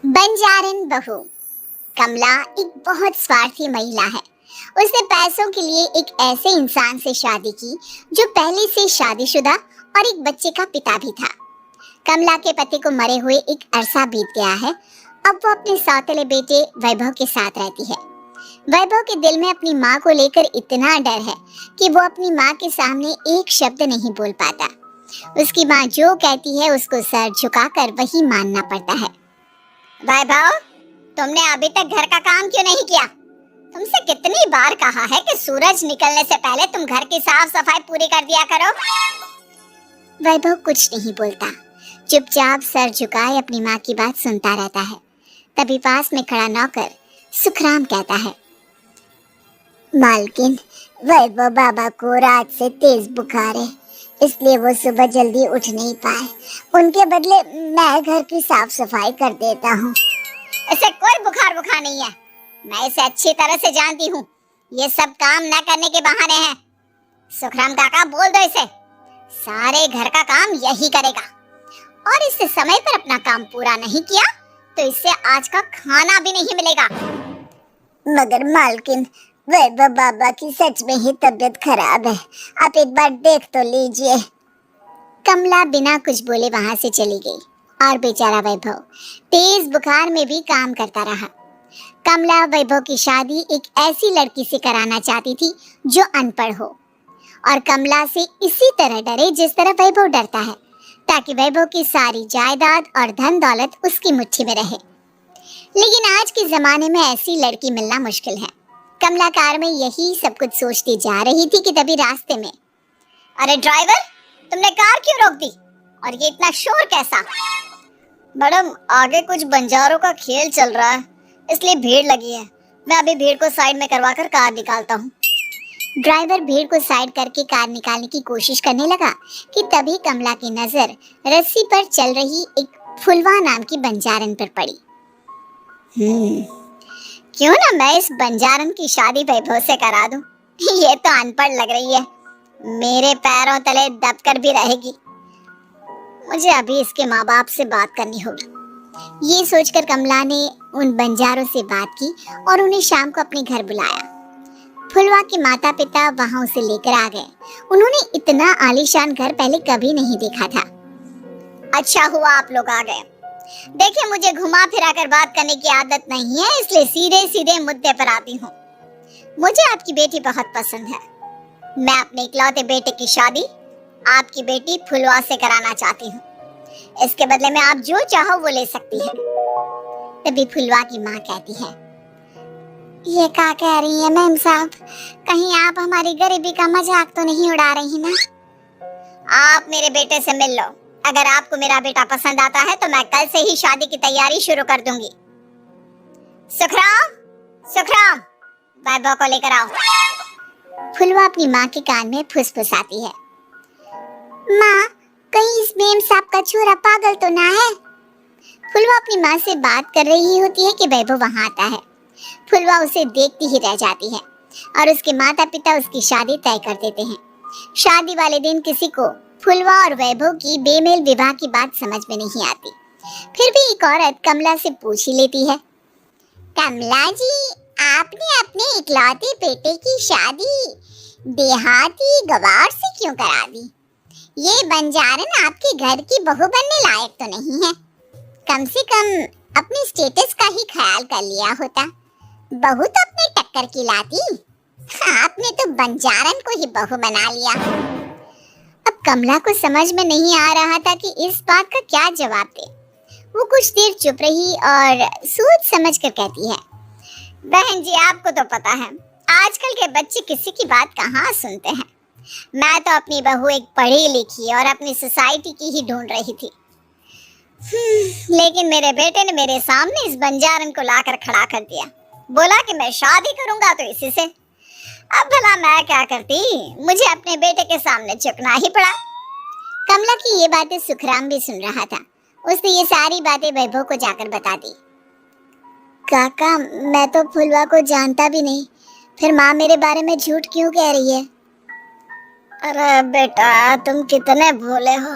बंजारन बहू कमला एक बहुत स्वार्थी महिला है। उसने पैसों के लिए एक ऐसे इंसान से शादी की जो पहले से शादीशुदा और एक बच्चे का पिता भी था। कमला के पति को मरे हुए एक अरसा बीत गया है। अब वो अपने सौतेले बेटे वैभव के साथ रहती है। वैभव के दिल में अपनी माँ को लेकर इतना डर है कि वो अपनी माँ के सामने एक शब्द नहीं बोल पाता। उसकी माँ जो कहती है उसको सर झुकाकर वही मानना पड़ता है। वैभव, तुमने अभी तक घर का काम क्यों नहीं किया? तुमसे कितनी बार कहा है कि सूरज निकलने से पहले तुम घर की साफ सफाई पूरी कर दिया करो। वैभव कुछ नहीं बोलता, चुपचाप सर झुकाए अपनी माँ की बात सुनता रहता है। तभी पास में खड़ा नौकर सुखराम कहता है, मालकिन, वैभव बाबा को रात से तेज बुखार है, इसलिए वो सुबह जल्दी उठ नहीं पाए। उनके बदले मैं घर की साफ सफाई कर देता हूँ। इसे कोई बुखार नहीं है, मैं इसे अच्छी तरह से जानती हूँ। ये सब काम न करने के बहाने हैं। सुखराम काका, बोल दो इसे, सारे घर का काम यही करेगा, और इससे समय पर अपना काम पूरा नहीं किया तो इससे आज का खाना भी नहीं मिलेगा। मगर मालकिन, वैभव बाबा की सच में ही तबीयत खराब है, आप एक बार देख तो लीजिए। कमला बिना कुछ बोले वहां से चली गई और बेचारा वैभव तेज बुखार में भी काम करता रहा। कमला वैभव की शादी एक ऐसी लड़की से कराना चाहती थी जो अनपढ़ हो और कमला से इसी तरह डरे जिस तरह वैभव डरता है, ताकि वैभव की सारी जायदाद और धन दौलत उसकी मुट्ठी में रहे। लेकिन आज के जमाने में ऐसी लड़की मिलना मुश्किल है। कमला कार में यही सब कुछ सोचती जा रही थी कि तभी रास्ते में, अरे ड्राइवर, तुमने कार क्यों रोक दी? और ये इतना शोर कैसा? मैडम, आगे कुछ बंजारों का खेल चल रहा है, इसलिए भीड़ लगी है। मैं अभी भीड़ को साइड में करवाकर कार निकालता हूँ। ड्राइवर भीड़ को साइड करके कार निकालने की कोशिश करने लगा कि तभी कमला की नजर रस्सी पर चल रही एक फुलवा नाम की बंजारन पर पड़ी। क्यों ना मैं इस बंजारन की शादी वैभव से करा दूं? ये तो अनपढ़ लग रही है, मेरे पैरों तले दबकर भी रहेगी। मुझे अभी इसके माँ बाप से बात करनी होगी। ये सोचकर कमला ने उन बंजारों से बात की और उन्हें शाम को अपने घर बुलाया। फुलवा के माता पिता वहां उसे लेकर आ गए। उन्होंने इतना आलीशान घर पहले कभी नहीं देखा था। अच्छा हुआ आप लोग आ गए। देखिए, मुझे घुमा फिरा कर बात करने की आदत नहीं है, इसलिए सीधे सीधे मुद्दे पर आती हूँ। मुझे आपकी बेटी बहुत पसंद है। मैं अपने इकलौते बेटे की शादी आपकी बेटी फुलवा से कराना चाहती हूँ। इसके बदले में आप जो चाहो वो ले सकती है। तभी फुलवा की माँ कहती है, ये क्या कह रही है मैम साहब? कहीं आप हमारी गरीबी का मजाक तो नहीं उड़ा रही ना? आप मेरे बेटे से मिल लो। अगर आपको मेरा बेटा पसंद आता है तो मैं कल से ही शादी की तैयारी शुरू कर दूंगी। सुखराम, सुखराम, वैभव को लेकर आओ। फुलवा अपनी माँ के कान में फुसफुसाती है, माँ, कहीं इस मेम साहब का छोरा पागल तो ना है? फुलवा अपनी माँ से बात कर रही होती है कि वैभव वहां आता है। फुलवा उसे देखती ही रह जाती है और उसके माता पिता उसकी शादी तय कर देते हैं। शादी वाले दिन किसी को फुलवा और वैभव की बेमेल विवाह की बात समझ में नहीं आती। फिर भी एक औरत कमला से पूछ ही लेती है, कमला जी, आपने अपने इकलौते बेटे की शादी देहाती गवार से क्यों करा दी? ये बंजारन आपके घर की बहू बनने लायक तो नहीं है। कम से कम अपने स्टेटस का ही ख्याल कर लिया होता। बहू तो अपने टक्कर की लाती, आपने तो बंजारन को ही बहू बना लिया। अब कमला को समझ में नहीं आ रहा था कि इस बात का क्या जवाब दे। वो कुछ देर चुप रही और सोच समझ कर कहती है, बहन जी, आपको तो पता है आजकल के बच्चे किसी की बात कहाँ सुनते हैं। मैं तो अपनी बहू एक पढ़ी लिखी और अपनी सोसाइटी की ही ढूंढ रही थी। लेकिन मेरे बेटे ने मेरे सामने इस बंजारन को लाकर खड़ा कर दिया। बोला कि मैं शादी करूंगा तो इसी से। अब भला मैं क्या करती? मुझे अपने बेटे के सामने झुकना ही पड़ा। कमला की ये बातें सुखराम भी सुन रहा था। उसने ये सारी बातें वैभव को जाकर बता दी। काका, मैं तो फुलवा को जानता भी नहीं, फिर माँ मेरे बारे में झूठ क्यों कह रही है? अरे बेटा, तुम कितने भोले हो,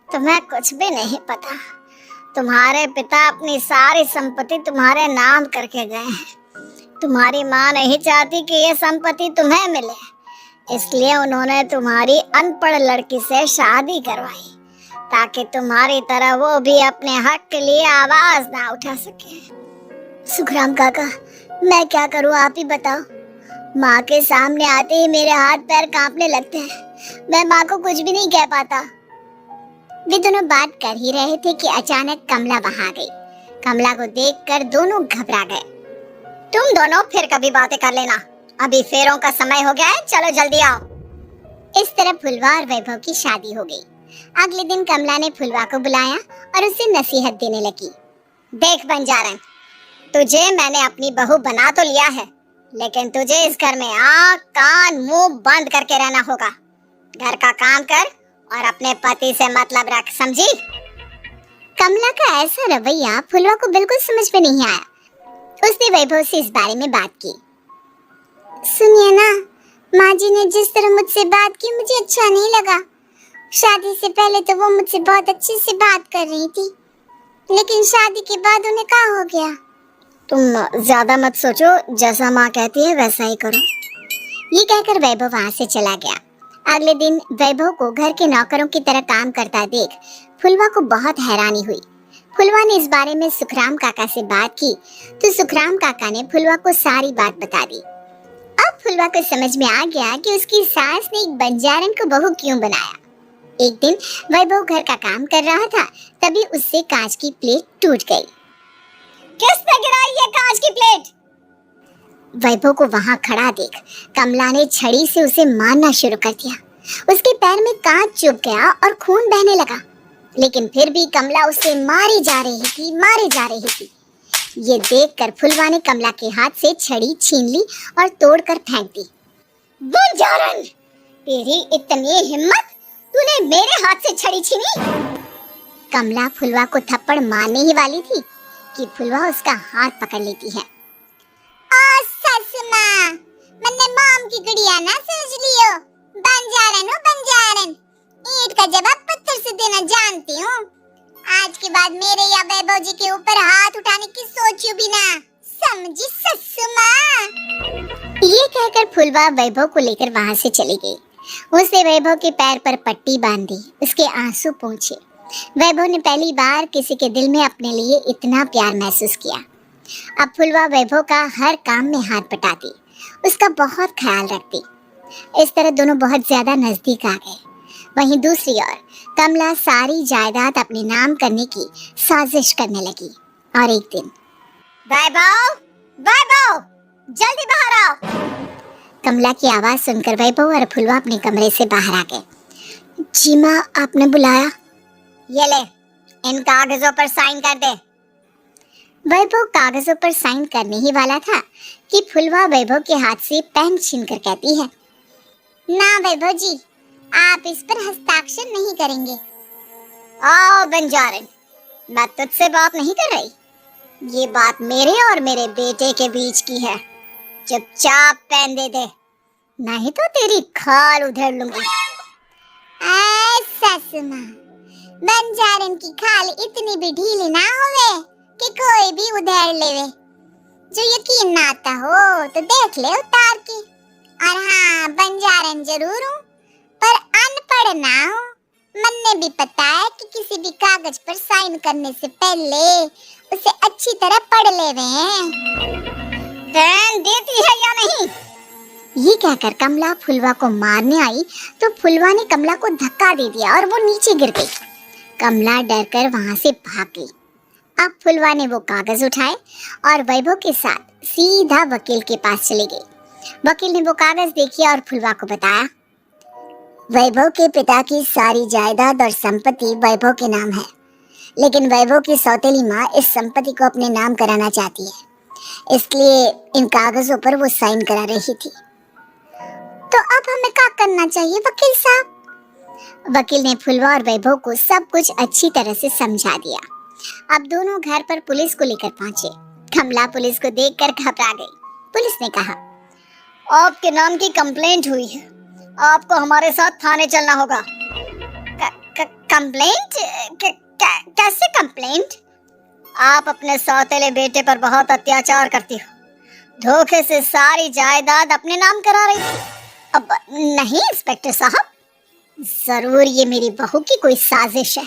तुम्हें कुछ भी नहीं पता। तुम्हारे पिता अपनी सारी संपत्ति तुम्हारे नाम करके गए हैं। तुम्हारी माँ नहीं चाहती कि ये संपत्ति तुम्हें मिले, इसलिए उन्होंने तुम्हारी अनपढ़ लड़की से शादी करवाई ताकि तुम्हारी तरह वो भी अपने हक के लिए आवाज ना उठा सके। सुखराम काका, मैं क्या करूं, आप ही बताओ। माँ के सामने आते ही मेरे हाथ पैर कांपने लगते हैं। मैं माँ को कुछ भी नहीं कह पाता। वे दोनों बात कर ही रहे थे कि अचानक कमला वहां आ गई। कमला को देखकर दोनों घबरा गए। तुम दोनों फिर कभी बातें कर लेना, अभी फेरों का समय हो गया है, चलो जल्दी आओ। इस तरह फुलवा और वैभव की शादी हो गई। अगले दिन कमला ने फुलवा को बुलाया और उसे नसीहत देने लगी। देख बंजारन, तुझे मैंने अपनी बहू बना तो लिया है, लेकिन तुझे इस घर में आँख कान मुंह बंद करके रहना होगा। घर का काम कर और अपने पति से मतलब रख, समझी? कमला का ऐसा रवैया फुलवा को बिल्कुल समझ में नहीं आया। उसने वैभव से इस बारे में बात की। सुनिए ना, माँ जी ने जिस तरह मुझसे बात की मुझे अच्छा नहीं लगा। शादी से पहले तो वो मुझसे बहुत अच्छे से बात कर रही थी, लेकिन शादी के बाद उन्हें क्या हो गया? तुम ज्यादा मत सोचो, जैसा माँ कहती है वैसा ही करो। ये कहकर वैभव वहां से चला गया। अगले दिन वैभव को घर के नौकरों की तरह काम करता देख फुलवा को बहुत हैरानी हुई। फुलवा ने इस बारे में सुखराम काका से बात की तो सुखराम काका ने फुलवा को सारी बात बता दी। अब फुलवा को समझ में आ गया कि उसकी सास ने एक बंजारन को बहू क्यों बनाया। एक दिन वैभव घर का काम कर रहा था, तभी उससे कांच की प्लेट टूट गई। किसने गिराई ये कांच की प्लेट? वैभव को वहां खड़ा देख कमला ने छड़ी से उसे मारना शुरू कर दिया। उसके पैर में कांच चुभ गया और खून बहने लगा, लेकिन फिर भी कमला उसे मारी जा रही थी। ये देखकर फुलवा ने कमला के हाथ से छड़ी छीन ली और तोड़कर फेंक दी। बंजारन, तेरी इतनी हिम्मत, तूने मेरे हाथ से छड़ी छीनी? कमला फुलवा को थप्पड़ मारने ही वाली थी कि फुलवा उसका हाथ पकड़ लेती है। ससुमा, मैंने माम की गुड़िया ना समझ लियो। बंजारन हो बंजारन, ईंट का जवाब पत्थर से देना जानती हूँ। आज के बाद मेरे या वैभव जी के ऊपर हाथ उठाने की सोचो भी ना, समझी ससुमा? ये कहकर फुलवा वैभव को लेकर वहां से चली गई। उसने वैभव के पैर पर पट्टी बांधी, उसके आंसू पोंछे। वैभव ने पहली बार किसी के दिल में अपने लिए इतना प्यार महसूस किया। अब फुलवा वैभव का हर काम में हाथ बटाती, उसका बहुत ख्याल रखती। इस तरह दोनों बहुत ज्यादा नजदीक आ गए। वहीं दूसरी ओर कमला सारी जायदाद अपने नाम करने की साजिश करने लगी। और एक दिन, वैभव, वैभव, जल्दी बाहर आओ। कमला की आवाज सुनकर वैभव और फुलवा अपने कमरे से बाहर आ गए। जी माँ, आपने बुलाया? ये ले, इन कागजों पर साइन कर दे। वैभव कागजों पर साइन करने ही वाला था कि फुलवा वैभव के हाथ से पेन छीनकर कहती है, ना वैभव जी, आप इस पर हस्ताक्षर नहीं करेंगे। आओ बंजारन, मैं तुझसे बात नहीं कर रही, ये बात मेरे और मेरे बेटे के बीच की है। चुपचाप पेन दे दे, नहीं तो तेरी खाल उधेड़ लूंगी। ससुमा, बंजारन की खाल इतनी भी ढीली ना होवे कि कोई भी उधेड़ लेवे। जो यकीन ना आता हो तो देख ले उतार के। और हाँ, बंजारन जरूर हूँ, पर अनपढ़ ना हूँ। मन्ने भी पता है कि किसी भी कागज पर साइन करने से पहले उसे अच्छी तरह पढ़ लेवे। पेन देती है या नहीं? ये कहकर कमला फुलवा को मारने आई तो फुलवा ने कमला को धक्का दे दिया और वो नीचे गिर गई। कमला डरकर वहां से भाग गई। अब फुलवा ने वो कागज उठाए और वैभव के साथ सीधा वकील के पास चले गई। वकील ने वो कागज देखी और फुलवा को बताया, वैभव के पिता की सारी जायदाद और संपत्ति वैभव के नाम है, लेकिन वैभव की सौतेली माँ इस संपत्ति को अपने नाम कराना चाहती है, इसलिए इन कागजों पर वो साइन करा रही थी। तो अब हमें क्या करना चाहिए वकील साहब? वकील ने फुलवा और वैभव को सब कुछ अच्छी तरह से समझा दिया। अब दोनों घर पर पुलिस को लेकर पहुंचे। कमला पुलिस को देखकर घबरा गई। पुलिस ने कहा, आपके नाम की कंप्लेंट हुई है, आपको हमारे साथ थाने चलना होगा। कंप्लेंट? कैसे कंप्लेंट? कंप्लेंट। आप अपने सौतेले बेटे पर बहुत अत्याचार करती हो, धोखे से सारी जायदाद अपने नाम करा रही थी। अब नहीं इंस्पेक्टर साहब, जरूर ये मेरी बहू की कोई साजिश है,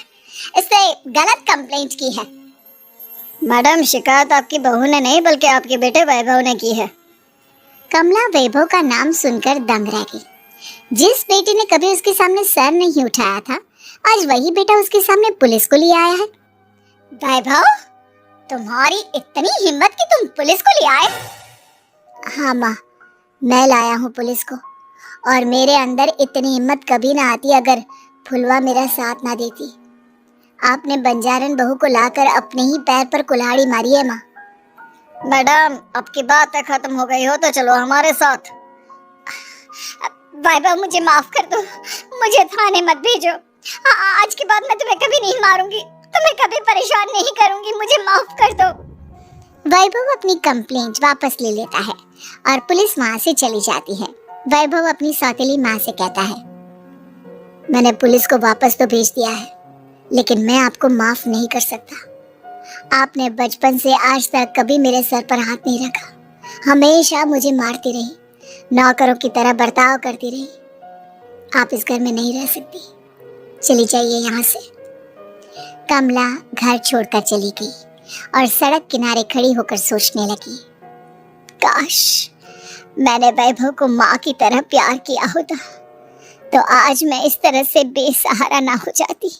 इसने गलत कंप्लेंट की है। मैडम, शिकायत आपकी बहू ने नहीं बल्कि आपके बेटे वैभव ने की है। कमला वैभव का नाम सुनकर दंग रह गई। जिस बेटे ने कभी उसके सामने सर नहीं उठाया था, आज वही बेटा उसके सामने पुलिस को ले आया है। वैभव, तुम्हारी इतनी हिम्मत कि तुम पुलिस को ले आए? हाँ माँ, मैं लाया हूँ पुलिस को, और मेरे अंदर इतनी हिम्मत कभी ना आती अगर फुलवा मेरा साथ ना देती। आपने बंजारन बहू को लाकर अपने ही पैर पर कुल्हाड़ी मारी है माँ। मैडम, अब की बातें खत्म हो गई हो तो चलो हमारे साथ। वैभव, मुझे माफ कर दो, मुझे थाने मत भेजो। आज के बाद मैं तुम्हें कभी नहीं मारूंगी, तुम्हें कभी परेशान नहीं करूंगी, मुझे माफ कर दो। वैभव अपनी कंप्लेंट वापस ले लेता है और पुलिस वहां से चली जाती है। वैभव अपनी सौतेली माँ से कहता है, मैंने पुलिस को वापस तो भेज दिया है, लेकिन मैं आपको माफ नहीं कर सकता। आपने बचपन से आज तक कभी मेरे सर पर हाथ नहीं रखा, हमेशा मुझे मारती रही, नौकरों की तरह बर्ताव करती रही। आप इस घर में नहीं रह सकती, चली जाइए यहाँ से। कमला घर छोड़कर चली गई और सड़क किनारे खड़ी होकर सोचने लगी, काश मैंने वैभव को माँ की तरह प्यार किया होता तो आज मैं इस तरह से बेसहारा ना हो जाती।